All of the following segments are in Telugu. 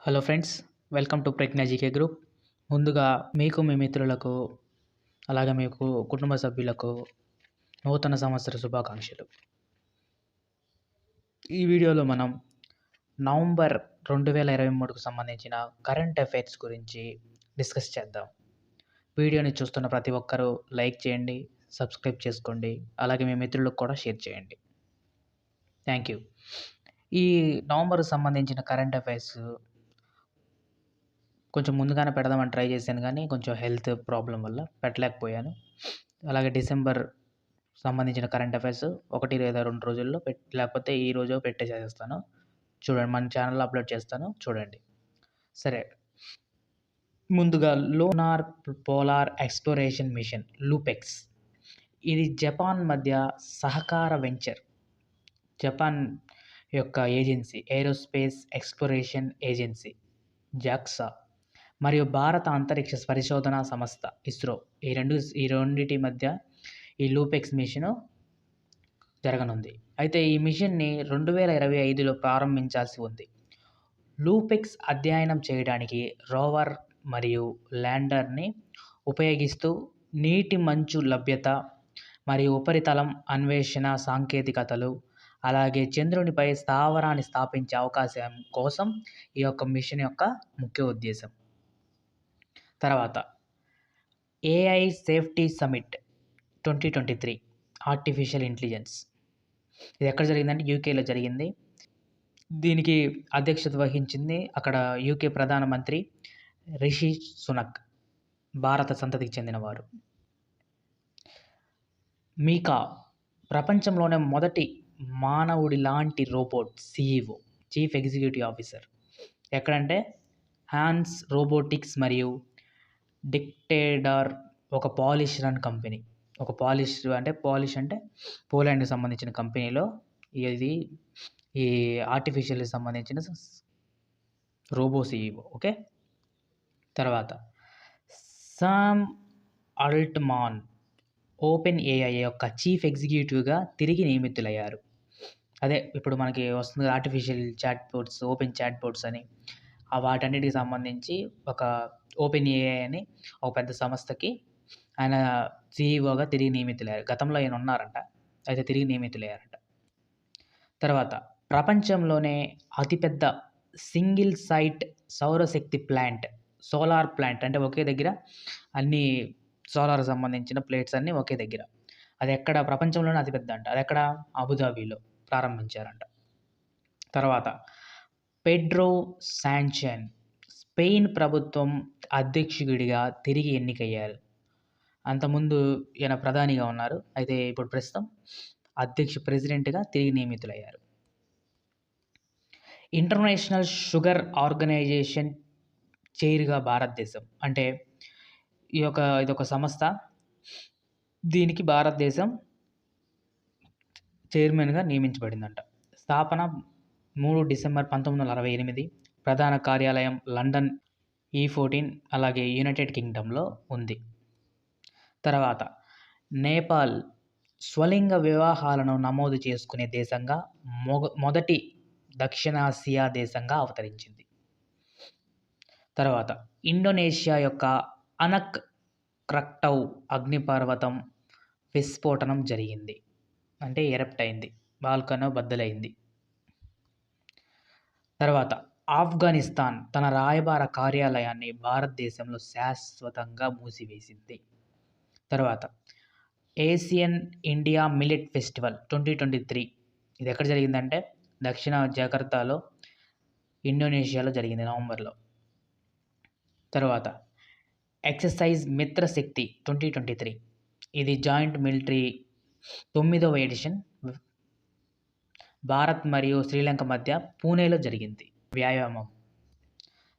Hello friends, welcome to Pragna GK group. ముందుగా మీకు, మీ మిత్రులకు, అలాగే మీకు కుటుంబ సభ్యులకు నూతన సంవత్సర శుభాకాంక్షలు. ఈ వీడియోలో మనం నవంబర్ 2023కు సంబంధించిన కరెంట్ అఫైర్స్ గురించి డిస్కస్ చేద్దాం. వీడియోని చూస్తున్న ప్రతి ఒక్కరూ లైక్ చేయండి, సబ్స్క్రైబ్ చేసుకోండి, అలాగే మీ మిత్రులకు కూడా షేర్ చేయండి. Thank you. ఈ నవంబర్కు సంబంధించిన కరెంట్ అఫైర్స్ కొంచెం ముందుగానే పెడదామని ట్రై చేశాను, కానీ కొంచెం హెల్త్ ప్రాబ్లం వల్ల పెట్టలేకపోయాను. అలాగే డిసెంబర్ సంబంధించిన కరెంట్ అఫైర్స్ 1 లేదా 2 రోజుల్లో లేకపోతే ఈ రోజు పెట్టేసేస్తాను. చూడండి, మన ఛానల్లో అప్లోడ్ చేస్తాను, చూడండి. సరే, ముందుగా లూనార్ పోలార్ ఎక్స్ప్లోరేషన్ మిషన్ లూపెక్స్. ఇది జపాన్ మధ్య సహకార వెంచర్. జపాన్ యొక్క agency aerospace exploration agency JAXA మరియు భారత అంతరిక్ష పరిశోధనా సంస్థ ఇస్రో ఈ రెండింటి మధ్య ఈ లూపెక్స్ మిషన్ జరగనుంది. అయితే ఈ మిషన్ని 2025లో ప్రారంభించాల్సి ఉంది. లూపెక్స్ అధ్యయనం చేయడానికి రోవర్ మరియు ల్యాండర్ని ఉపయోగిస్తూ నీటి మంచు లభ్యత మరియు ఉపరితలం అన్వేషణ సాంకేతికతలు, అలాగే చంద్రునిపై స్థావరాన్ని స్థాపించే అవకాశం కోసం ఈ యొక్క మిషన్ యొక్క ముఖ్య ఉద్దేశం. తర్వాత AI safety summit 2023 artificial intelligence. ఇది ఎక్కడ జరిగిందంటే యూకేలో జరిగింది. దీనికి అధ్యక్షత వహించింది అక్కడ యూకే ప్రధానమంత్రి రిషి సునక్, భారత సంతతికి చెందినవారు. మీకా ప్రపంచంలోనే మొదటి మానవుడి లాంటి robot CEO, chief executive officer. ఎక్కడంటే హాన్స్ రోబోటిక్స్ మరియు డిక్టేడార్, ఒక పాలిష్ రన్ కంపెనీ. ఒక పాలిష్ అంటే పోలాండ్కి సంబంధించిన కంపెనీలో ఇది ఈ ఆర్టిఫిషియల్కి సంబంధించిన రోబో CEO. ఓకే, తర్వాత సామ్ ఆల్ట్మాన్ ఓపెన్ ఏఐ యొక్క చీఫ్ ఎగ్జిక్యూటివ్గా తిరిగి నియమితులయ్యారు. అదే ఇప్పుడు మనకి వస్తుంది artificial chat bots, open chat bots అని. వాటన్నిటికి సంబంధించి ఒక ఓపెన్ ఏఐ అని ఒక పెద్ద సంస్థకి ఆయన CEOగా తిరిగి నియమితులయ్యారు. గతంలో ఆయన ఉన్నారంట, అయితే తిరిగి నియమితులయ్యారంట. తర్వాత ప్రపంచంలోనే అతిపెద్ద సింగిల్ సైట్ సౌరశక్తి ప్లాంట్, సోలార్ ప్లాంట్, అంటే ఒకే దగ్గర అన్ని సోలార్ సంబంధించిన ప్లేట్స్ అన్నీ ఒకే దగ్గర. అది ఎక్కడ ప్రపంచంలోనే అతిపెద్ద అంట. అది ఎక్కడ అబుదాబిలో ప్రారంభించారంట. తర్వాత పెడ్రో శాంచెజ్ స్పెయిన్ ప్రభుత్వం అధ్యక్షుడిగా తిరిగి ఎన్నికయ్యారు. అంతకుముందు ఈయన ప్రధానిగా ఉన్నారు, అయితే ఇప్పుడు ప్రస్తుతం ప్రెసిడెంట్గా తిరిగి నియమితులయ్యారు. ఇంటర్నేషనల్ షుగర్ ఆర్గనైజేషన్ చైర్గా భారతదేశం, అంటే ఇదొక సంస్థ, దీనికి భారతదేశం చైర్మన్గా నియమించబడిందంట. స్థాపన 3 డిసెంబర్ 1968. ప్రధాన కార్యాలయం లండన్ E14, అలాగే యునైటెడ్ కింగ్డమ్లో ఉంది. తర్వాత నేపాల్ స్వలింగ వివాహాలను నమోదు చేసుకునే దేశంగా మొదటి దక్షిణాసియా దేశంగా అవతరించింది. తర్వాత ఇండోనేషియా యొక్క అనక్ క్రక్టౌ అగ్నిపర్వతం విస్ఫోటనం జరిగింది, అంటే ఎరప్ట్ అయింది, వాల్కనో బద్దలైంది. తర్వాత ఆఫ్ఘనిస్తాన్ తన రాయబార కార్యాలయాన్ని భారతదేశంలో శాశ్వతంగా మూసివేసింది. తర్వాత ఏషియన్ ఇండియా మిల్లెట్ ఫెస్టివల్ 2023. ఇది ఎక్కడ జరిగిందంటే దక్షిణ జకార్తాలో, ఇండోనేషియాలో జరిగింది నవంబర్లో. తర్వాత ఎక్సర్సైజ్ మిత్రశక్తి 2023. ఇది జాయింట్ మిలిటరీ 9వ ఎడిషన్ భారత్ మరియు శ్రీలంక మధ్య పూణేలో జరిగింది వ్యాయామం.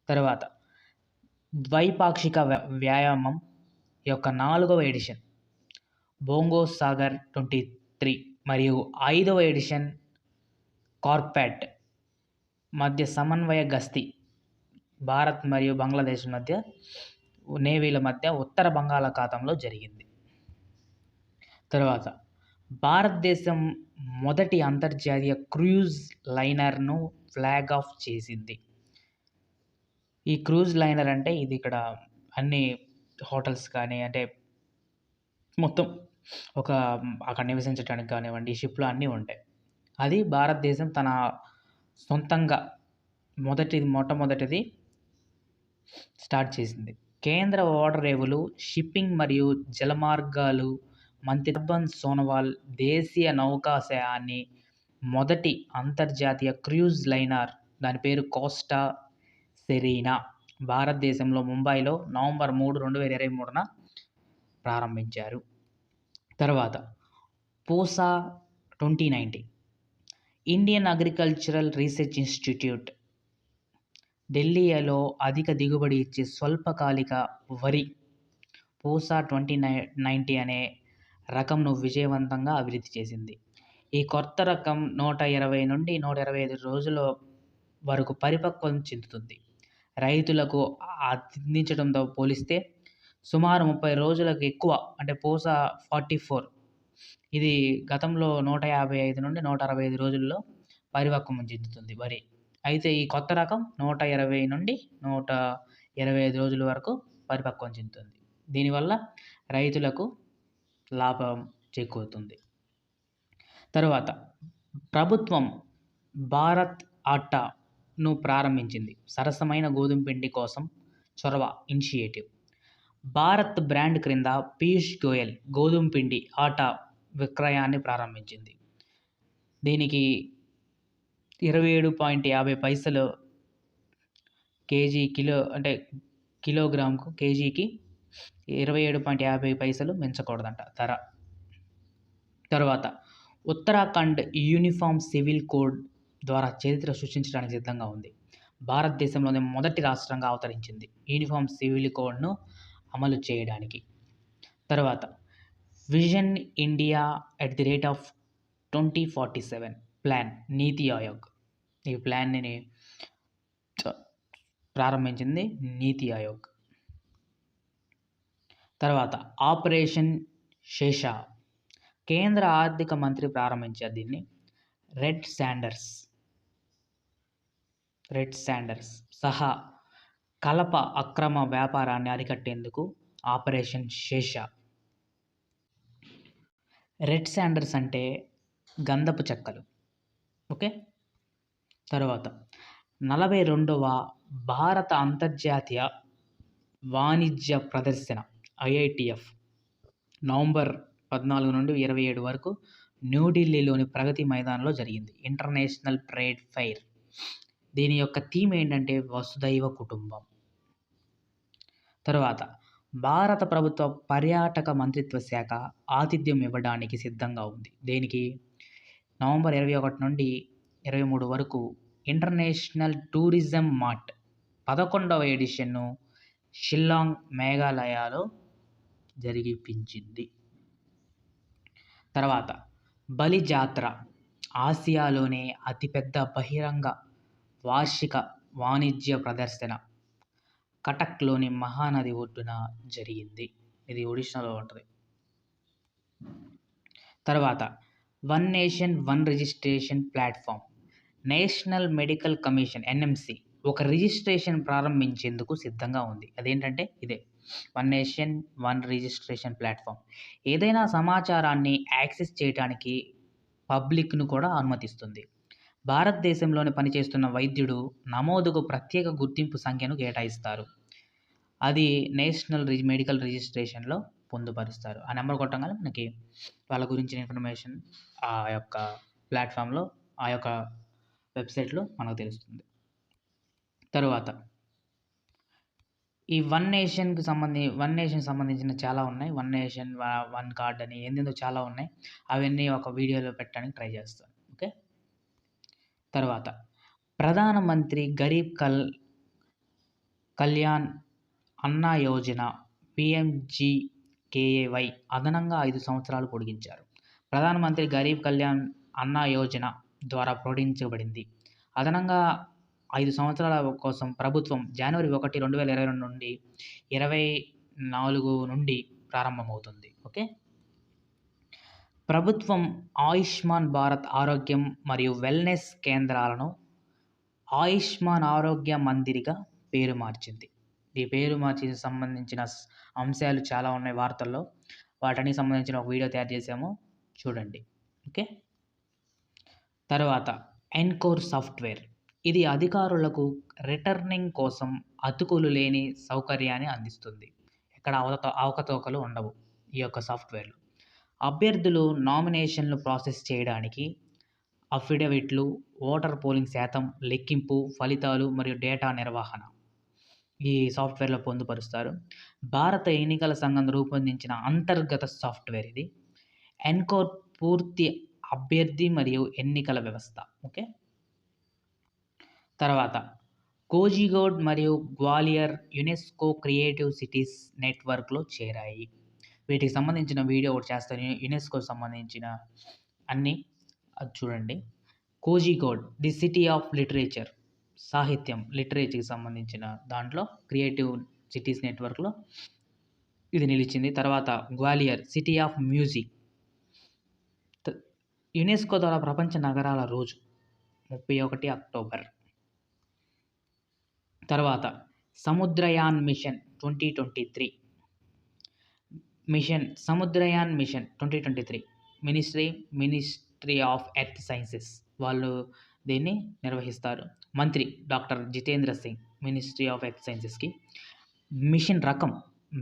తర్వాత ద్వైపాక్షిక వ్యాయామం యొక్క 4వ ఎడిషన్ బోంగో సాగర్ 23 మరియు 5వ ఎడిషన్ కార్పాట్ మధ్య సమన్వయ గస్తీ భారత్ మరియు బంగ్లాదేశ్ మధ్య నేవీల మధ్య ఉత్తర బంగాళాఖాతంలో జరిగింది. తర్వాత భారతదేశం మొదటి అంతర్జాతీయ క్రూజ్ లైనర్ను ఫ్లాగ్ ఆఫ్ చేసింది. ఈ క్రూజ్ లైనర్ అంటే ఇది ఇక్కడ అన్ని హోటల్స్ కానీ అంటే మొత్తం ఒక అక్కడ నివసించడానికి కానివ్వండి, ఈ షిప్‌లో అన్నీ ఉంటాయి. అది భారతదేశం తన సొంతంగా మొట్టమొదటిది స్టార్ట్ చేసింది. కేంద్ర ఓడరేవులు, షిప్పింగ్ మరియు జలమార్గాలు మంత్రి సర్బానంద్ సోనోవాల్ దేశీయ నౌకాశ్రయాన్ని మొదటి అంతర్జాతీయ క్రూజ్ లైనర్ దాని పేరు కోస్టా సెరీనా భారతదేశంలో ముంబైలో నవంబర్ 3, 2023న ప్రారంభించారు. తర్వాత Pusa 2019 Indian agricultural research institute ఢిల్లీలో అధిక దిగుబడి ఇచ్చే స్వల్పకాలిక వరి పూసా 2090 అనే రకంను విజయవంతంగా అభివృద్ధి చేసింది. ఈ కొత్త రకం 120 నుండి 125 రోజుల వరకు పరిపక్వం చెందుతుంది. రైతులకు అందించడంతో పోలిస్తే సుమారు 30 రోజులకు ఎక్కువ అంటే పూసా 44 ఇది గతంలో 155 నుండి 165 రోజుల్లో పరిపక్వం చెందుతుంది వరి. అయితే ఈ కొత్త రకం 120 నుండి 125 రోజుల వరకు పరిపక్వం చెందుతుంది. దీనివల్ల రైతులకు లాభం చేకూరుతుంది. తరువాత ప్రభుత్వం భారత్ ఆటాను ప్రారంభించింది. సరసమైన గోధుమ పిండి కోసం చొరవ ఇనిషియేటివ్. భారత్ బ్రాండ్ క్రింద పీయూష్ గోయల్ గోధుమ పిండి ఆటా విక్రయాన్ని ప్రారంభించింది. దీనికి 27.50 కిలోగ్రాముకు కేజీకి 27.50 మించకూడదంట ధర. తర్వాత ఉత్తరాఖండ్ యూనిఫామ్ సివిల్ కోడ్ ద్వారా చరిత్ర సృష్టించడానికి సిద్ధంగా ఉంది. భారతదేశంలోని మొదటి రాష్ట్రంగా అవతరించింది యూనిఫామ్ సివిల్ కోడ్ను అమలు చేయడానికి. తర్వాత విజన్ ఇండియా @ 2047 ప్లాన్ నీతి ఆయోగ్. ఈ ప్లాన్ని ప్రారంభించింది నీతి ఆయోగ్. తర్వాత ఆపరేషన్ శేష కేంద్ర ఆర్థిక మంత్రి ప్రారంభించారు దీన్ని. రెడ్ శాండర్స్ సహా కలప అక్రమ వ్యాపారాన్ని అరికట్టేందుకు ఆపరేషన్ శేష. రెడ్ శాండర్స్ అంటే గంధపు చెక్కలు. ఓకే. తర్వాత 42వ భారత అంతర్జాతీయ వాణిజ్య ప్రదర్శన IITF నవంబర్ 14 నుండి 27 వరకు న్యూఢిల్లీలోని ప్రగతి మైదానంలో జరిగింది. International trade fair. దీని యొక్క థీమ్ ఏంటంటే వసుదైవ కుటుంబం. తర్వాత భారత ప్రభుత్వ పర్యాటక మంత్రిత్వ శాఖ ఆతిథ్యం ఇవ్వడానికి సిద్ధంగా ఉంది. దేనికి? నవంబర్ 21 నుండి 23 వరకు ఇంటర్నేషనల్ టూరిజం మార్ట్ 11వ ఎడిషన్ను షిల్లాంగ్ మేఘాలయలో జరిపించింది. తర్వాత బలి జాత్ర ఆసియాలోనే అతిపెద్ద బహిరంగ వార్షిక వాణిజ్య ప్రదర్శన కటక్లోని మహానది ఒడ్డున జరిగింది. ఇది ఒడిశాలో ఉంటుంది. తర్వాత one nation one registration platform. National medical commission NMC ఒక రిజిస్ట్రేషన్ ప్రారంభించేందుకు సిద్ధంగా ఉంది. అదేంటంటే ఇదే one nation one registration platform. ఏదైనా సమాచారాన్ని యాక్సెస్ చేయడానికి పబ్లిక్ను కూడా అనుమతిస్తుంది. భారతదేశంలోని పనిచేస్తున్న వైద్యుడు నమోదుకు ప్రత్యేక గుర్తింపు సంఖ్యను కేటాయిస్తారు. అది నేషనల్ మెడికల్ రిజిస్ట్రేషన్లో పొందుపరుస్తారు. ఆ నెంబర్ కొట్టగానే మనకి వాళ్ళ గురించిన ఇన్ఫర్మేషన్ ఆ యొక్క ప్లాట్ఫామ్లో ఆ యొక్క వెబ్సైట్లో మనకు తెలుస్తుంది. తరువాత ఈ వన్ నేషన్ సంబంధించిన చాలా ఉన్నాయి. వన్ నేషన్ వన్ కార్డ్ అని ఏందేందో చాలా ఉన్నాయి. అవన్నీ ఒక వీడియోలో పెట్టడానికి ట్రై చేస్తాను. ఓకే. తర్వాత ప్రధానమంత్రి గరీబ్ కళ్యాణ్ అన్న యోజన PMGKY అదనంగా 5 సంవత్సరాలు పొడిగించారు. ప్రధానమంత్రి గరీబ్ కళ్యాణ్ అన్న యోజన ద్వారా పొడిగించబడింది. అదనంగా 5 సంవత్సరాల కోసం ప్రభుత్వం జనవరి 1, 2022 నుండి 24 నుండి ప్రారంభమవుతుంది. ఓకే. ప్రభుత్వం ఆయుష్మాన్ భారత్ ఆరోగ్యం మరియు వెల్నెస్ కేంద్రాలను ఆయుష్మాన్ ఆరోగ్య మందిర్గా పేరు మార్చింది. ఈ పేరు మార్చి సంబంధించిన అంశాలు చాలా ఉన్నాయి వార్తల్లో. వాటనికి సంబంధించిన ఒక వీడియో తయారు చేశాము. చూడండి. ఓకే. తర్వాత ఎన్కోర్ సాఫ్ట్‌వేర్. ఇది అధికారులకు రిటర్నింగ్ కోసం అతుకులు లేని సౌకర్యాన్ని అందిస్తుంది. ఎక్కడ అవకతవకలు ఉండవు ఈ యొక్క సాఫ్ట్‌వేర్‌లో. అభ్యర్థులు నామినేషన్‌లు ప్రాసెస్ చేయడానికి అఫిడవిట్లు, ఓటర్ పోలింగ్ శాతం లెక్కింపు, ఫలితాలు మరియు డేటా నిర్వహణ ఈ సాఫ్ట్‌వేర్‌లో పొందుపరుస్తారు. భారత ఎన్నికల సంఘం రూపొందించిన అంతర్గత సాఫ్ట్‌వేర్ ఇది. ఎన్కోర్ పూర్తి అభ్యర్థి మరియు ఎన్నికల వ్యవస్థ. ఓకే. తర్వాత కోజికోడ్ మరియు గ్వాలియర్ యునెస్కో క్రియేటివ్ సిటీస్ నెట్వర్క్‌లో చేరాయి. వీటికి సంబంధించిన వీడియో ఒకటి చేస్తాను. యునెస్కోకి సంబంధించిన అన్నీ అది చూడండి. Kozhikode the city of literature, సాహిత్యం లిటరేచర్‌కి సంబంధించిన దాంట్లో క్రియేటివ్ సిటీస్ నెట్వర్క్‌లో ఇది నిలిచింది. తర్వాత Gwalior city of music, UNESCO ద్వారా ప్రపంచ నగరాల రోజు 31 అక్టోబర్. తర్వాత Samudrayaan mission 2023 mission Samudrayaan mission 2023 ministry of earth sciences వాళ్ళు దీన్ని నిర్వహిస్తారు. మంత్రి doctor Jitendra Singh ministry of earth సైన్సెస్కి. మిషన్ రకం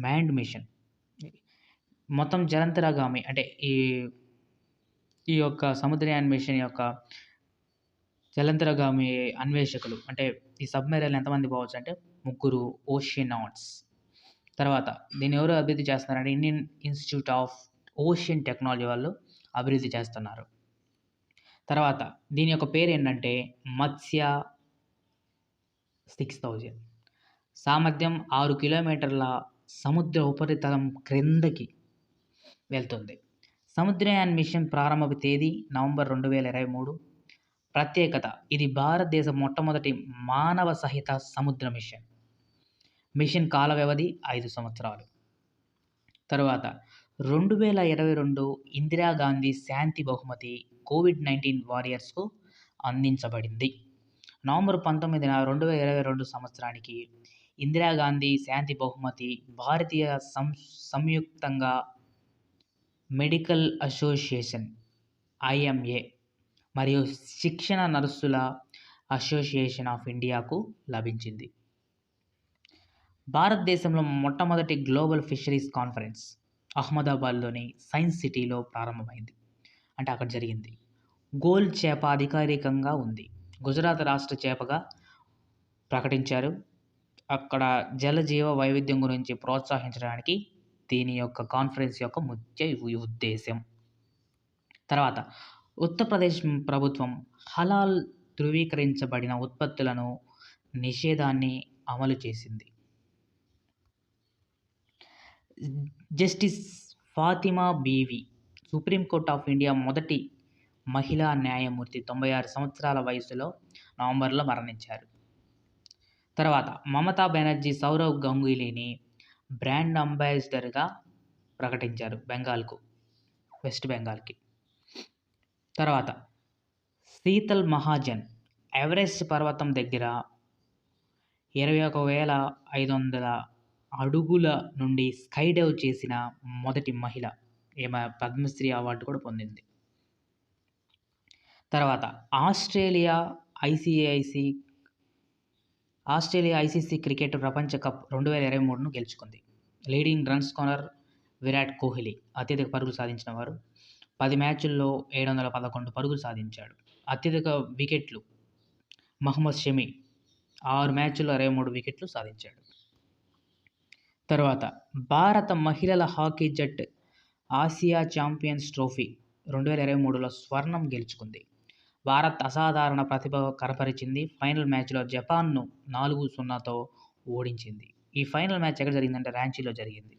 మ్యాన్డ్ మిషన్, మొత్తం జలంతరగామి అంటే ఈ యొక్క సముద్రయాన్ మిషన్ యొక్క జలంతరగామి అన్వేషకులు అంటే ఈ సబ్మెరైన్‌లో ఎంతమంది పోవచ్చు అంటే 3 ఓషియనాట్స్. తర్వాత దీన్ని ఎవరు అభివృద్ధి చేస్తున్నారంటే Indian institute of ocean technology వాళ్ళు అభివృద్ధి చేస్తున్నారు. తర్వాత దీని యొక్క పేరు ఏంటంటే మత్స్య 6000. సామర్థ్యం 6 కిలోమీటర్ల సముద్ర ఉపరితలం క్రిందకి వెళ్తుంది. సముద్రయాన్ మిషన్ ప్రారంభ తేదీ నవంబర్ 2023. ప్రత్యేకత ఇది భారతదేశ మొట్టమొదటి మానవ సహిత సముద్ర మిషన్. మిషన్ కాల వ్యవధి 5 సంవత్సరాలు. తరువాత 2022 ఇందిరాగాంధీ శాంతి బహుమతి కోవిడ్-19 వారియర్స్‌కు అందించబడింది. నవంబర్ 19, 2022 సంవత్సరానికి ఇందిరాగాంధీ శాంతి బహుమతి భారతీయ సంయుక్తంగా మెడికల్ అసోసియేషన్ (IMA) మరియు శిక్షణ నర్సుల అసోసియేషన్ ఆఫ్ ఇండియాకు లభించింది. భారతదేశంలో మొట్టమొదటి గ్లోబల్ ఫిషరీస్ కాన్ఫరెన్స్ అహ్మదాబాద్‌లోని సైన్స్ సిటీలో ప్రారంభమైంది. అంటే అక్కడ జరిగింది. గోల్డ్ చేప అధికారికంగా ఉంది. గుజరాత్ రాష్ట్ర చేపగా ప్రకటించారు. అక్కడ జలజీవ వైవిధ్యం గురించి ప్రోత్సహించడానికి దీని యొక్క కాన్ఫరెన్స్ యొక్క ముఖ్య ఉద్దేశం. తర్వాత ఉత్తరప్రదేశ్ ప్రభుత్వం హలాల్ ధృవీకరించబడిన ఉత్పత్తులను నిషేధాన్ని అమలు చేసింది. Justice Fathima Beevi supreme court of India మొదటి మహిళా న్యాయమూర్తి 96 సంవత్సరాల వయసులో నవంబర్లో మరణించారు. తర్వాత మమతా బెనర్జీ సౌరవ్ గంగూలీని బ్రాండ్ అంబాసిడర్గా ప్రకటించారు వెస్ట్ బెంగాల్కి. తర్వాత శీతల్ మహాజన్ ఎవరెస్ట్ పర్వతం దగ్గర 21,500 అడుగుల నుండి స్కైడైవ్ చేసిన మొదటి మహిళ. ఈమె పద్మశ్రీ అవార్డు కూడా పొందింది. తర్వాత ఆస్ట్రేలియా ఐసీసీ క్రికెట్ ప్రపంచ కప్ 2023ను గెలుచుకుంది. Leading run scorer Virat Kohli అత్యధిక పరుగులు సాధించిన వారు. 10 మ్యాచ్ల్లో 711 పరుగులు సాధించాడు. అత్యధిక వికెట్లు మహమ్మద్ షమి 6 మ్యాచ్ల్లో 23 వికెట్లు సాధించాడు. తర్వాత భారత మహిళల హాకీ జట్టు ఆసియా ఛాంపియన్స్ ట్రోఫీ 2023లో స్వర్ణం గెలుచుకుంది. భారత్ అసాధారణ ప్రతిభ కనపరిచింది. ఫైనల్ మ్యాచ్లో జపాన్ను 4-0తో ఓడించింది. ఈ ఫైనల్ మ్యాచ్ ఎక్కడ జరిగిందంటే రాంచీలో జరిగింది.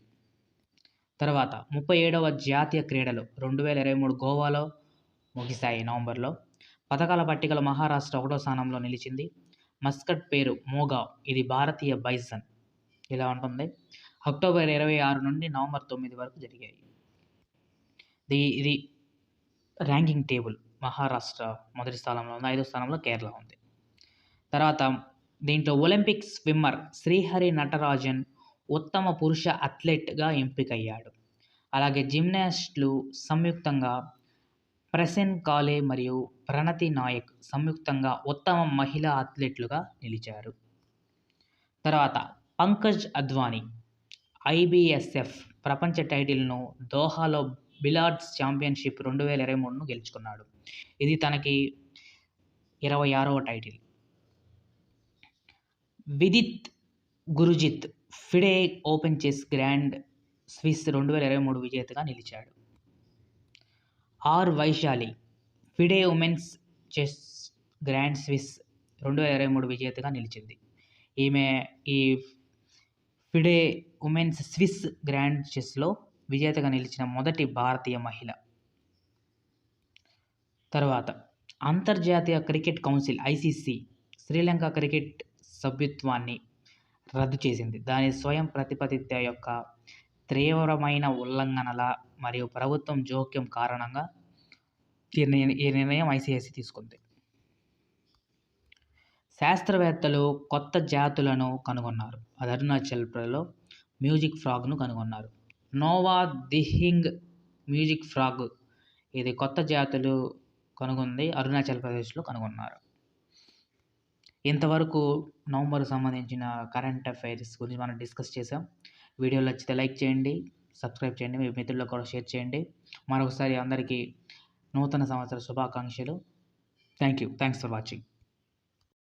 తర్వాత 37వ జాతీయ క్రీడలు 2023 గోవాలో ముగిశాయి నవంబర్లో. పథకాల పట్టికలో మహారాష్ట్ర 1వ స్థానంలో నిలిచింది. మస్కట్ పేరు మోగావ్, ఇది భారతీయ బైసన్. ఇలా ఉంటుంది. అక్టోబర్ 26 నుండి నవంబర్ 9 వరకు జరిగాయి. ఇది ర్యాంకింగ్ టేబుల్. మహారాష్ట్ర మొదటి స్థానంలో ఉంది. 5వ స్థానంలో కేరళ ఉంది. తర్వాత దీంట్లో ఒలింపిక్ స్విమ్మర్ శ్రీహరి నటరాజన్ ఉత్తమ పురుష అథ్లెట్గా ఎంపికయ్యాడు. అలాగే జిమ్నాస్టులు సంయుక్తంగా ప్రసెన్ కాలే మరియు ప్రణతి నాయక్ సంయుక్తంగా ఉత్తమ మహిళా అథ్లెట్లుగా నిలిచారు. తర్వాత పంకజ్ అద్వానీ ఐబీఎస్ఎఫ్ ప్రపంచ టైటిల్ను దోహాలో బిలియర్డ్స్ ఛాంపియన్షిప్ 2023ను గెలుచుకున్నాడు. ఇది తనకి 26వ title. Vidit Gujrathi FIDE open chess grand swiss 2023 విజేతగా నిలిచాడు. R Vaishali FIDE women's chess grand swiss 2023 విజేతగా నిలిచింది. ఈమె ఈ ఫిడే ఉమెన్స్ స్విస్ గ్రాండ్ చెస్లో విజేతగా నిలిచిన మొదటి భారతీయ మహిళ. తర్వాత అంతర్జాతీయ cricket council ICC Sri Lanka cricket సభ్యత్వాన్ని రద్దు చేసింది. దాని స్వయం ప్రతిపత్తి యొక్క తీవ్రమైన ఉల్లంఘనల మరియు ప్రభుత్వం జోక్యం కారణంగా ఈ నిర్ణయం ఐసీసీ తీసుకుంది. శాస్త్రవేత్తలు కొత్త జాతులను కనుగొన్నారు. అది అరుణాచల్లో మ్యూజిక్ ఫ్రాగ్ను కనుగొన్నారు. నోవా దిహింగ్ మ్యూజిక్ ఫ్రాగ్ ఇది కొత్త జాతులు కనుగొంది, అరుణాచల్ ప్రదేశ్లో కనుగొన్నారు. ఇంతవరకు నవంబర్కు సంబంధించిన కరెంట్ అఫైర్స్ గురించి మనం డిస్కస్ చేసాం. వీడియోలు నచ్చితే లైక్ చేయండి, సబ్స్క్రైబ్ చేయండి, మీ మిత్రులకు కూడా షేర్ చేయండి. మరొకసారి అందరికీ నూతన సంవత్సర శుభాకాంక్షలు. Thanks for watching.